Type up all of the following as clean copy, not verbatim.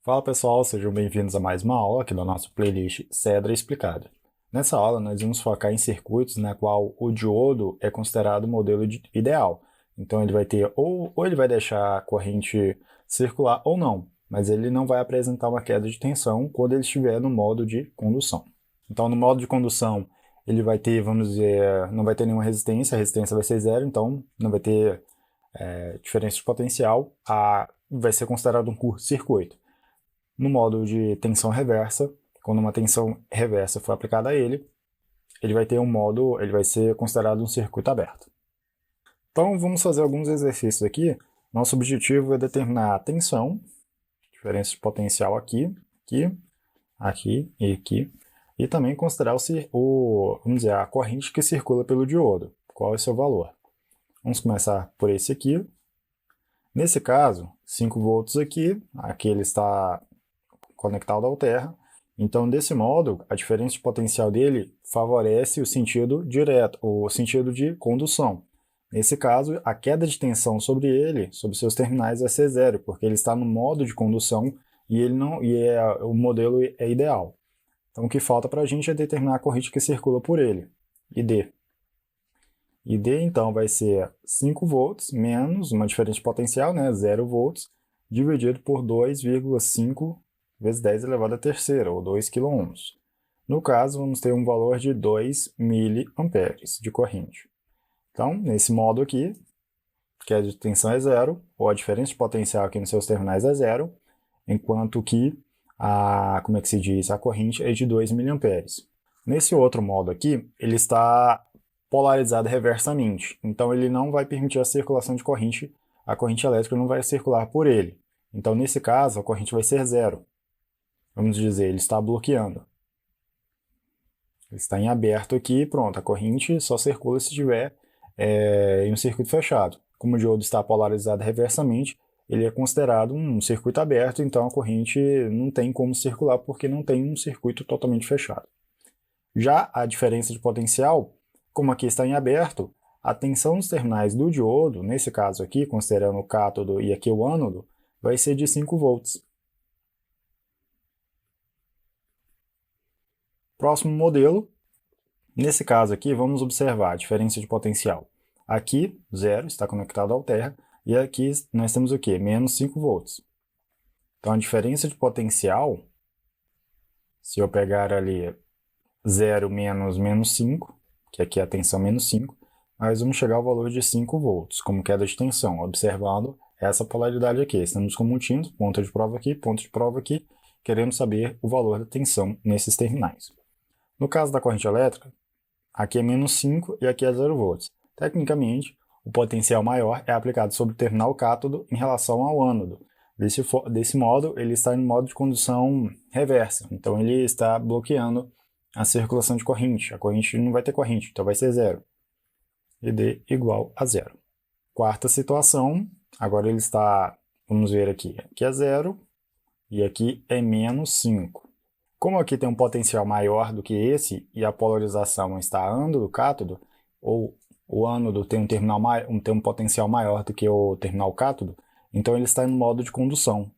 Fala pessoal, sejam bem-vindos a mais uma aula aqui da nossa playlist Cedra Explicada. Nessa aula nós vamos focar em circuitos na qual o diodo é considerado o modelo ideal. Então ele vai ter ou ele vai deixar a corrente circular ou não, mas ele não vai apresentar uma queda de tensão quando ele estiver no modo de condução. Então no modo de condução ele vai ter, vamos dizer, não vai ter nenhuma resistência, a resistência vai ser zero, então não vai ter diferença de potencial, vai ser considerado um curto-circuito. No modo de tensão reversa, quando uma tensão reversa for aplicada a ele, ele vai ter ele vai ser considerado um circuito aberto. Então vamos fazer alguns exercícios aqui. Nosso objetivo é determinar a tensão, diferença de potencial aqui, aqui e aqui, e também considerar vamos dizer, a corrente que circula pelo diodo, qual é o seu valor. Vamos começar por esse aqui. Nesse caso, 5 volts aqui ele está conectado ao terra. Então, desse modo, a diferença de potencial dele favorece o sentido direto, o sentido de condução. Nesse caso, a queda de tensão sobre ele, sobre seus terminais, vai ser zero, porque ele está no modo de condução e o modelo é ideal. Então, o que falta para a gente é determinar a corrente que circula por ele, ID. ID, então, vai ser 5 volts menos uma diferença de potencial, né, 0 volts, dividido por 2,5 vezes 10 elevado à terceira, ou 2 kΩ. No caso, vamos ter um valor de 2 miliamperes de corrente. Então, nesse modo aqui, que a tensão é zero, ou a diferença de potencial aqui nos seus terminais é zero, enquanto que a corrente é de 2 miliamperes. Nesse outro modo aqui, ele está polarizado reversamente, então ele não vai permitir a circulação de corrente, a corrente elétrica não vai circular por ele. Então, nesse caso, a corrente vai ser zero. Vamos dizer, ele está bloqueando. Ele está em aberto aqui, pronto, a corrente só circula se estiver em um circuito fechado. Como o diodo está polarizado reversamente, ele é considerado um circuito aberto, então a corrente não tem como circular porque não tem um circuito totalmente fechado. Já a diferença de potencial, como aqui está em aberto, a tensão dos terminais do diodo, nesse caso aqui, considerando o cátodo e aqui o ânodo, vai ser de 5 volts. Próximo modelo, nesse caso aqui, vamos observar a diferença de potencial. Aqui, zero, está conectado ao terra, e aqui nós temos o quê? Menos 5 volts. Então, a diferença de potencial, se eu pegar ali 0 menos 5, que aqui é a tensão menos 5, nós vamos chegar ao valor de 5 volts, como queda de tensão, observando essa polaridade aqui. Estamos conmutindo, ponto de prova aqui, querendo saber o valor da tensão nesses terminais. No caso da corrente elétrica, aqui é menos 5 e aqui é 0 volts. Tecnicamente, o potencial maior é aplicado sobre o terminal cátodo em relação ao ânodo. Desse modo, ele está em modo de condução reversa, então ele está bloqueando a circulação de corrente. A corrente não vai ter corrente, então vai ser zero. ID igual a zero. Quarta situação, agora ele está, vamos ver aqui é zero e aqui é menos 5. Como aqui tem um potencial maior do que esse e a polarização está ânodo-cátodo, ou o ânodo tem um potencial maior do que o terminal cátodo, então ele está em modo de condução.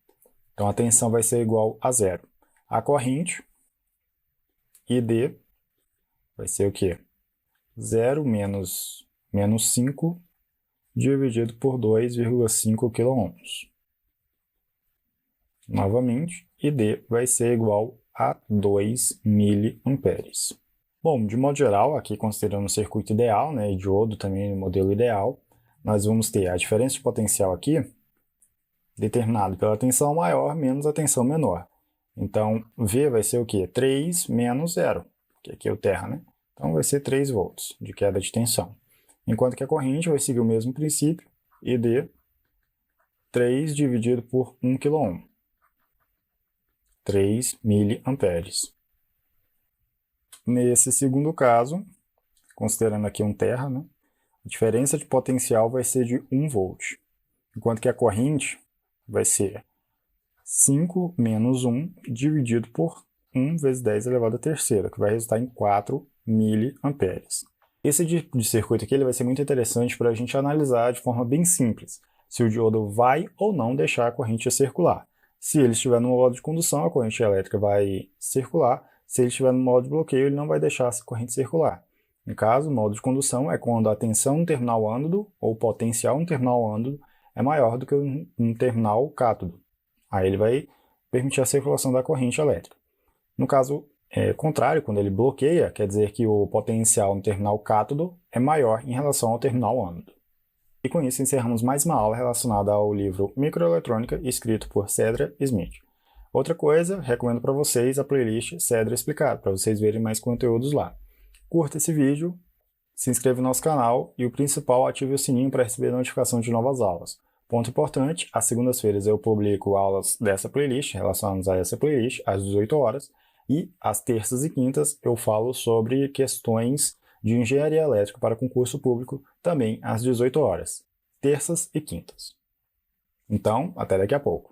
Então a tensão vai ser igual a zero. A corrente, ID, vai ser o quê? 0 menos 5 dividido por 2,5 kΩ. Novamente, ID vai ser igual a 2 miliamperes. Bom, de modo geral, aqui considerando o circuito ideal, né, e diodo também no modelo ideal, nós vamos ter a diferença de potencial aqui determinado pela tensão maior menos a tensão menor. Então, V vai ser o quê? 3 menos 0, que aqui é o terra, né? Então, vai ser 3 volts de queda de tensão. Enquanto que a corrente vai seguir o mesmo princípio, ID, 3 dividido por 1 kΩ. 3 miliamperes. Nesse segundo caso, considerando aqui um terra, né, a diferença de potencial vai ser de 1 volt, enquanto que a corrente vai ser 5 menos 1 dividido por 1 vezes 10 elevado à terceira, que vai resultar em 4 miliamperes. Esse de circuito aqui ele vai ser muito interessante para a gente analisar de forma bem simples se o diodo vai ou não deixar a corrente circular. Se ele estiver no modo de condução, a corrente elétrica vai circular. Se ele estiver no modo de bloqueio, ele não vai deixar essa corrente circular. No caso, o modo de condução é quando a tensão no terminal ânodo, ou potencial no terminal ânodo, é maior do que no terminal cátodo. Aí ele vai permitir a circulação da corrente elétrica. No caso contrário, quando ele bloqueia, quer dizer que o potencial no terminal cátodo é maior em relação ao terminal ânodo. E com isso encerramos mais uma aula relacionada ao livro Microeletrônica, escrito por Cedra Smith. Outra coisa, recomendo para vocês a playlist Cedra Explicado, para vocês verem mais conteúdos lá. Curta esse vídeo, se inscreva no nosso canal e o principal, ative o sininho para receber notificação de novas aulas. Ponto importante, às segundas-feiras eu publico aulas dessa playlist, relacionadas a essa playlist, às 18 horas, e às terças e quintas eu falo sobre questões de engenharia elétrica para concurso público, também às 18 horas, terças e quintas. Então, até daqui a pouco.